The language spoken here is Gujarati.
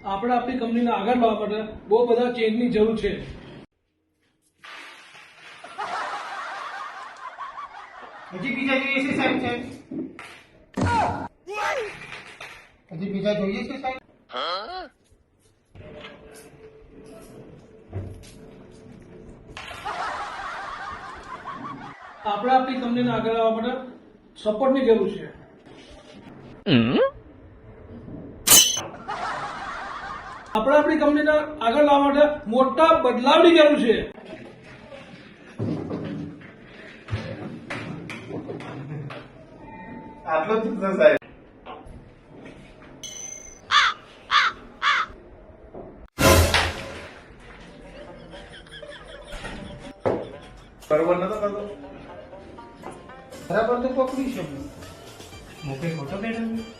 આપણે આપણી કંપનીને આગળ લાવવા માટે બહુ બધા ચેન્જની જરૂર છે. હજી બીજા જોઈએ છે સાહેબ? હજી બીજા જોઈએ છે સાહેબ? આપણે આપણી કંપનીને આગળ લાવવા માટે સપોર્ટની જરૂર છે. આપણે આપણી કંપનીને આગળ લાવવા માટે મોટા બદલાવની જરૂર છે. આટલો જ છે સાહેબ. બરોબર નતો કરતો. બરાબર તો પકડી શકું. મોકે ખોટો બેઠો.